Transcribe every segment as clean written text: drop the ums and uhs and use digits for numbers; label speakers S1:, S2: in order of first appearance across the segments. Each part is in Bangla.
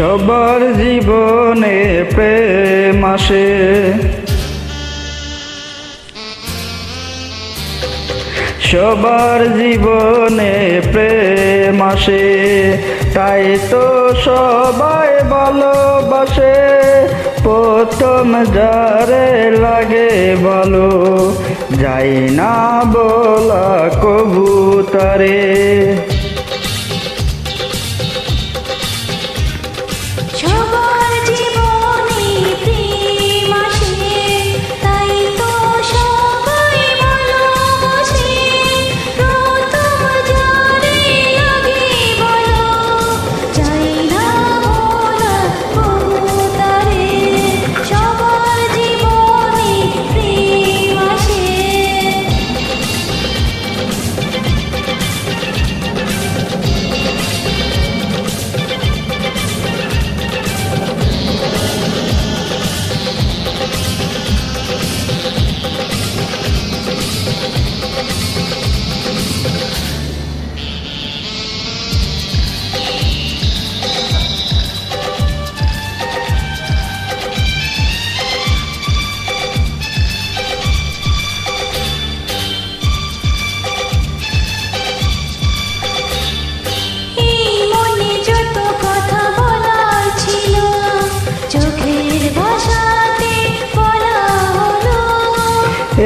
S1: সবার জীবনে প্রেম আসে, সবার জীবনে প্রেম আসে, তাই তো সবাই ভালোবাসে। প্রথম যারে লাগে ভালো, যাই না বলা কবু তারে।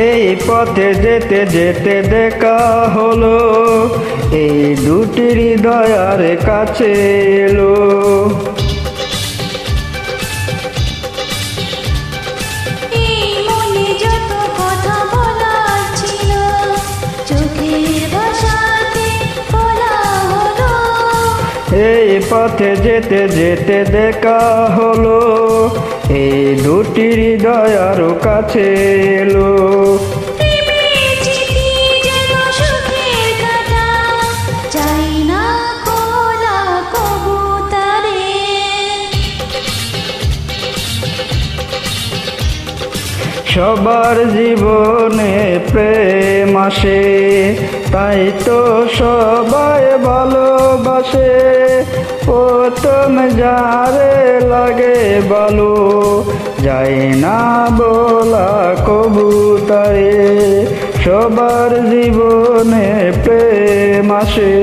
S1: এই পথে যেতে যেতে দেখা হলো, এই দুটি হৃদয়ের কাছে এলো। এই পথে যেতে যেতে দেখা হলো, এই দুটি হৃদয়ের কাছে এলো। সবার জীবনে প্রেম আসে, তাই তো সবাই ভালোবাসে। প্রথম যারে লাগে ভালো, যাই না বলা কবু তারে। সবার জীবনে প্রেম আসে।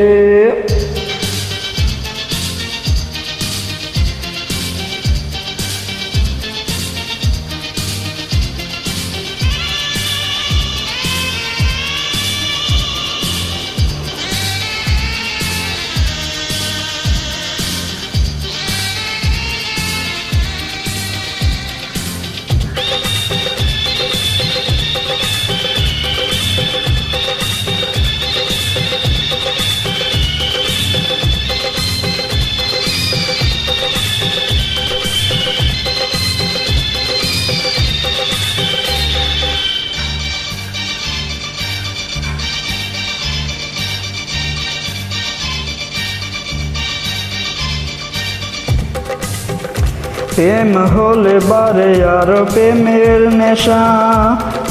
S1: প্রেম হলে বারে আরো প্রেমের নেশা,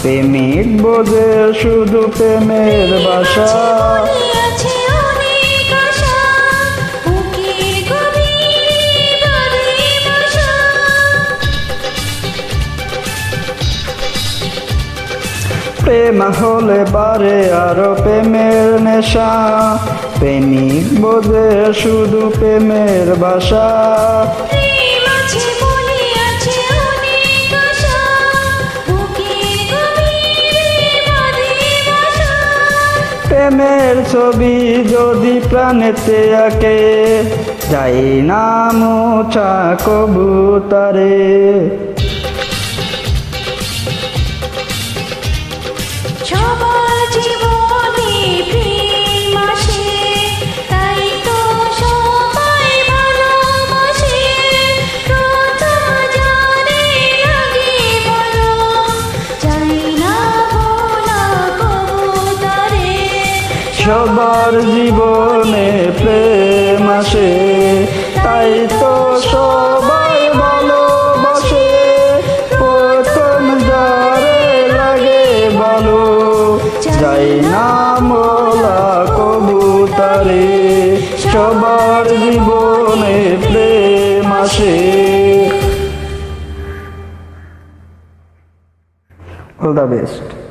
S1: প্রেমিক বোঝে শুধু প্রেমের বাসা। প্রেম হলে বারে আরো প্রেমের নেশা, প্রেমিক বোঝে শুধু প্রেমের বাসা। প্রেমের ছবি যদি প্রাণেতে আঁকে, যাই না মোছা কবু তারে। সবার জীবনে প্রেম আসে, তাই তো সবাই ভালোবাসে। প্রথম যারে লাগে ভালো, যাই না মোলা কবু তারে। সবার জীবনে প্রেম আসে। মাসে। All the best.